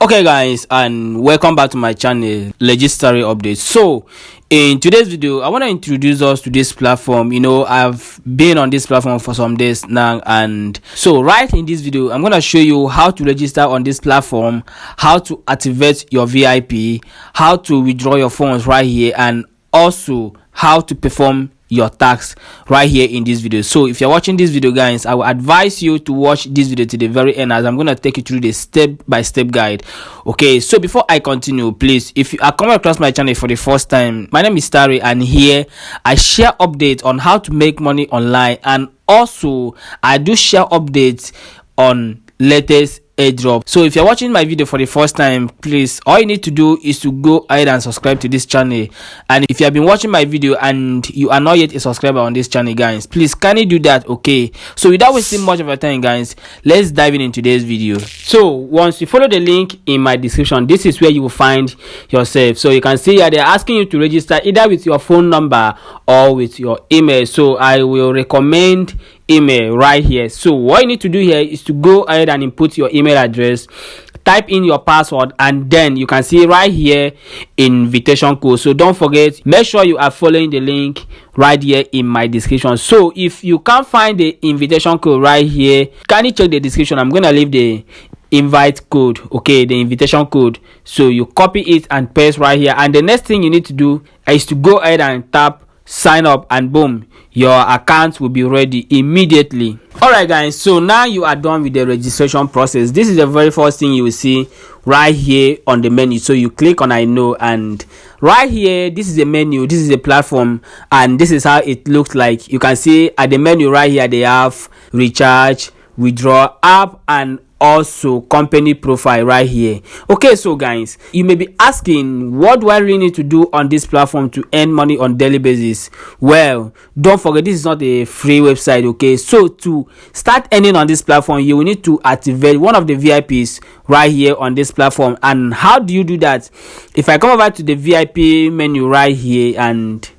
Okay guys, and welcome back to my channel, Legendary Updates. So in today's video I want to introduce us to this platform. I've been on this platform for some days now, and so right in this video I'm going to show you how to register on this platform, how to activate your VIP, how to withdraw your funds right here, and also how to perform your tax right here in this video. So if you're watching this video guys, I will advise you to watch this video to the very end, as I'm going to take you through the step-by-step guide. Okay, so before I continue, please, if you are coming across my channel for the first time, my name is Tari, and here I share updates on how to make money online, and also I do share updates on latest airdrop. So if you're watching my video for the first time, please, all you need to do is to go ahead and subscribe to this channel. And if you have been watching my video and you are not yet a subscriber on this channel guys, please kindly do that. Okay, so without wasting much of your time guys, let's dive in today's video. So once you follow the link in my description, this is where you will find yourself. So you can see here they're asking you to register either with your phone number or with your email. So I will recommend email right here. So what you need to do here is to go ahead and input your email address, type in your password, and then you can see right here invitation code. So don't forget, make sure you are following the link right here in my description. So if you can't find the invitation code right here, can you check the description? I'm gonna leave the invite code, okay, the invitation code. So you copy it and paste right here, and the next thing you need to do is to go ahead and tap sign up, and boom, your account will be ready immediately. All right guys, so now you are done with the registration process. This is the very first thing you will see right here on the menu. So you click on I know, and right here this is the menu, this is the platform, and this is how it looks like. You can see at the menu right here they have recharge, withdraw, app, and also company profile right here. Okay, so guys, you may be asking, what do I really need to do on this platform to earn money on daily basis? Well, don't forget, this is not a free website. Okay, so to start earning on this platform, you will need to activate one of the VIPs right here on this platform. And how do you do that? If I come over to the VIP menu right here, and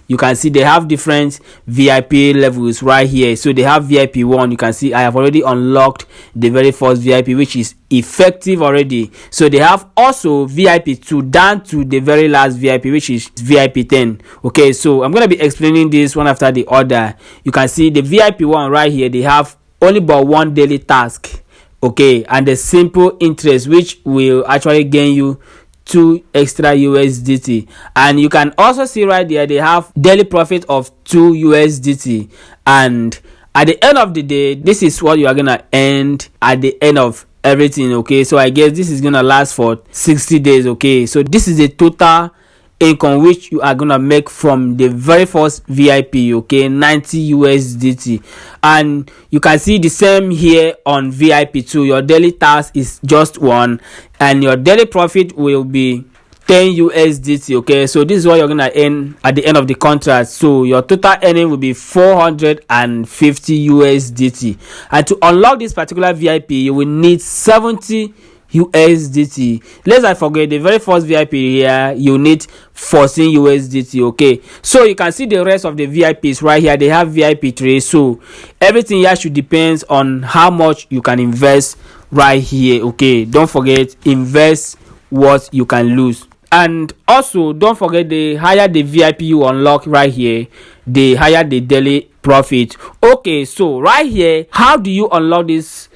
you can see they have different VIP levels right here. So they have VIP 1. You can see I have already unlocked the very first VIP, which is effective already. So they have also VIP 2 down to the very last VIP, which is VIP 10. Okay, so I'm going to be explaining this one after the other. You can see the VIP 1 right here, they have only but one daily task. Okay, and the simple interest, which will actually gain you 2 extra USDT. And you can also see right there they have daily profit of 2 USDT, and at the end of the day this is what you are gonna earn at the end of everything. Okay, so I guess this is gonna last for 60 days. Okay, so this is the total income which you are gonna make from the very first VIP. Okay, 90 USDT. And you can see the same here on VIP 2. Your daily task is just 1, and your daily profit will be 10 USDT. Okay, so this is what you're gonna earn at the end of the contract. So your total earning will be 450 USDT. And to unlock this particular VIP, you will need 70 USDT. Let's not forget the very first VIP here, you need 14 USDT. Okay, so you can see the rest of the VIPs right here. They have VIP 3. So everything here should depend on how much you can invest right here. Okay, don't forget, invest what you can lose. And also don't forget, the higher the VIP you unlock right here, the higher the daily profit. Okay, so right here, how do you unlock this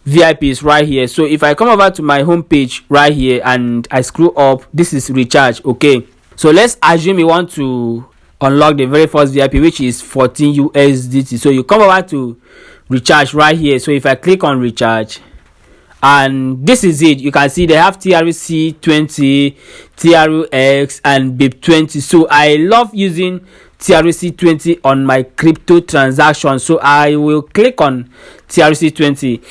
VIPs right here? So if I come over to my home page right here and I scroll up, this is recharge. Okay, so let's assume you want to unlock the very first VIP, which is 14 USDT. So you come over to recharge right here. So if I click on recharge, and this is it, you can see they have TRC 20, TRX, and BIP 20. So I love using TRC 20 on my crypto transaction, so I will click on TRC 20.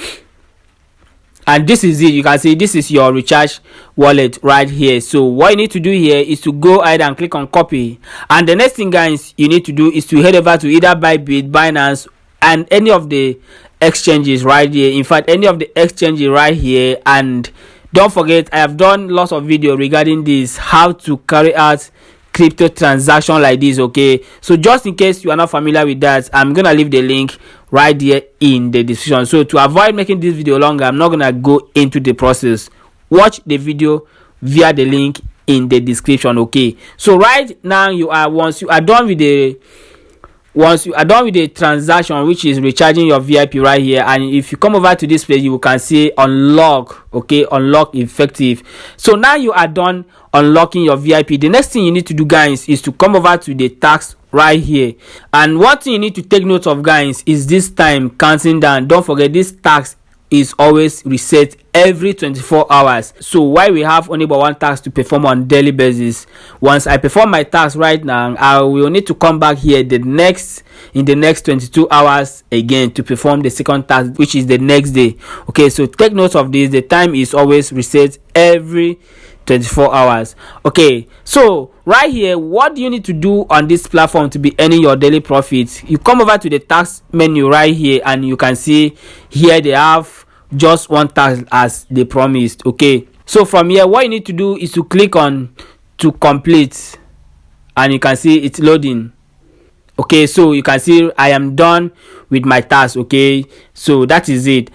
And this is it. You can see this is your recharge wallet right here. So what you need to do here is to go ahead and click on copy, and the next thing guys you need to do is to head over to either Bybit, Binance, and any of the exchanges right here. In fact, any of the exchanges right here. And don't forget, I have done lots of video regarding this, how to carry out crypto transaction like this. Okay, so just in case you are not familiar with that, I'm gonna leave the link right there in the description. So to avoid making this video longer, I'm not gonna go into the process. watch the video via the link in the description. Okay, so right now once you are done with the transaction, which is recharging your VIP right here, and if you come over to this page, you can see unlock. Okay, unlock effective. So now you are done unlocking your VIP. The next thing you need to do, guys, is to come over to the tax right here, and one thing you need to take note of, guys, is this time counting down. Don't forget, this tax is always reset every 24 hours. So why we have only but one task to perform on daily basis. Once I perform my task right now, I will need to come back here in the next 22 hours again to perform the second task, which is the next day. Okay, so take note of this. The time is always reset every 24 hours. Okay, so right here, what do you need to do on this platform to be earning your daily profits? You come over to the task menu right here, and you can see here they have just one task as they promised. Okay, so from here, what you need to do is to click on to complete, and you can see it's loading. Okay, so you can see I am done with my task. Okay, so that is it.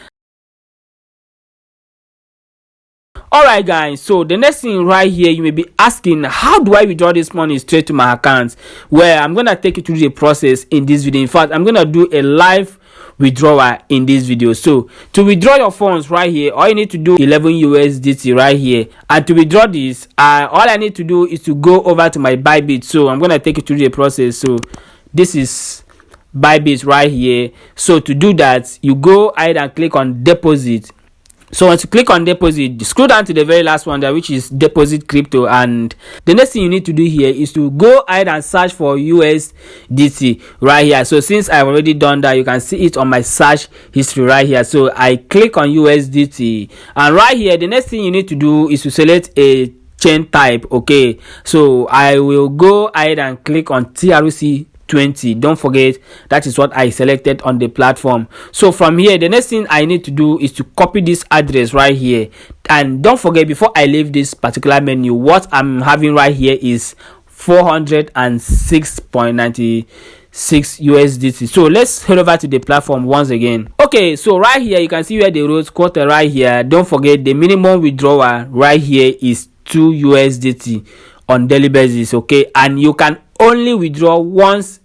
Alright, guys, so the next thing right here, you may be asking, how do I withdraw this money straight to my account? Well, I'm gonna take you through the process in this video. In fact, I'm gonna do a live withdrawal in this video. So to withdraw your funds right here, all you need to do 11 USDT right here, and to withdraw this, all I need to do is to go over to my Bybit. So I'm gonna take you through the process. So this is Bybit right here. So to do that, you go ahead and click on deposit. So once you click on deposit, scroll down to the very last one there, which is deposit crypto, and the next thing you need to do here is to go ahead and search for USDT right here. So since I've already done that, you can see it on my search history right here. So I click on USDT, and right here the next thing you need to do is to select a chain type. Okay, so I will go ahead and click on TRC 20. Don't forget, that is what I selected on the platform. So from here, the next thing I need to do is to copy this address right here, and don't forget, before I leave this particular menu, what I'm having right here is 406.96 USDT. So let's head over to the platform once again. Okay, so right here you can see where the rose quarter right here. Don't forget, the minimum withdrawal right here is 2 USDT on daily basis. Okay, and you can only withdraw once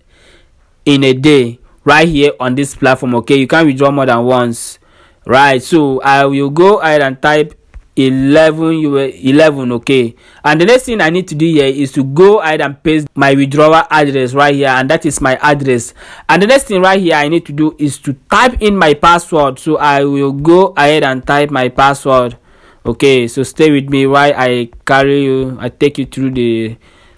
in a day right here on this platform. Okay, you can't withdraw more than once, right? So I will go ahead and type 11. Okay, and the next thing I need to do here is to go ahead and paste my withdrawal address right here, and that is my address. And the next thing right here I need to do is to type in my password. So I will go ahead and type my password. Okay, so stay with me while I take you through the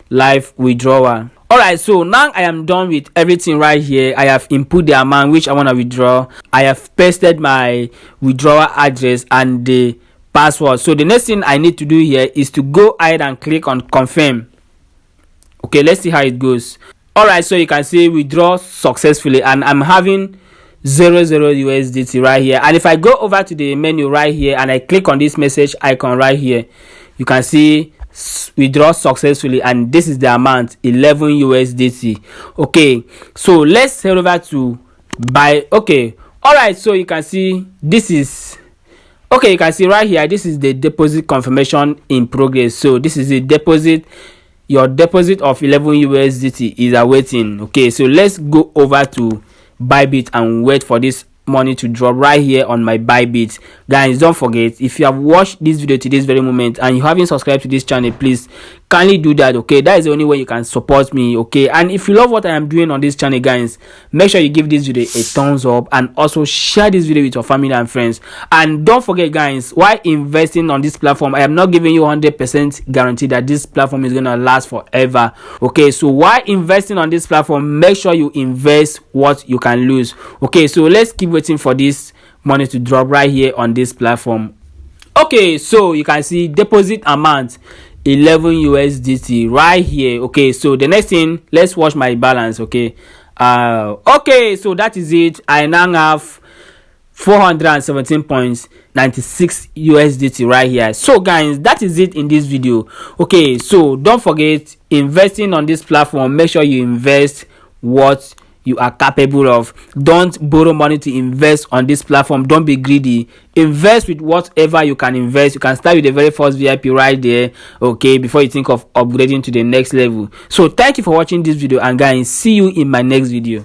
live withdrawal. Alright, so now I am done with everything right here. I have input the amount which I want to withdraw. I have pasted my withdrawal address and the password. So the next thing I need to do here is to go ahead and click on confirm. Okay, let's see how it goes. Alright, so you can see withdraw successfully, and I'm having 00 USDT right here. And if I go over to the menu right here and I click on this message icon right here, you can see withdraw successfully, and this is the amount, 11 USDT. Okay, so let's head over to buy. Okay, alright, so you can see this is okay. You can see right here, this is the deposit confirmation in progress. So this is the deposit. Your deposit of 11 USDT is awaiting. Okay, so let's go over to Bybit and wait for this money to drop right here on my Bybit. Guys, don't forget, if you have watched this video to this very moment and you haven't subscribed to this channel, please kindly do that. Okay, that is the only way you can support me. Okay, and if you love what I am doing on this channel, guys, make sure you give this video a thumbs up, and also share this video with your family and friends. And don't forget, guys, while investing on this platform, I am not giving you 100% guarantee that this platform is gonna last forever. Okay, so while investing on this platform, make sure you invest what you can lose. Okay, so let's keep waiting for this money to drop right here on this platform. Okay, so you can see deposit amount 11 USDT right here. Okay, so the next thing, let's watch my balance. Okay, okay, so that is it. I now have 417.96 USDT right here. So guys, that is it in this video. Okay, so don't forget, investing on this platform, make sure you invest what you are capable of. Don't borrow money to invest on this platform. Don't be greedy. Invest with whatever you can invest. You can start with the very first VIP right there, okay, before you think of upgrading to the next level. So thank you for watching this video, and guys, see you in my next video.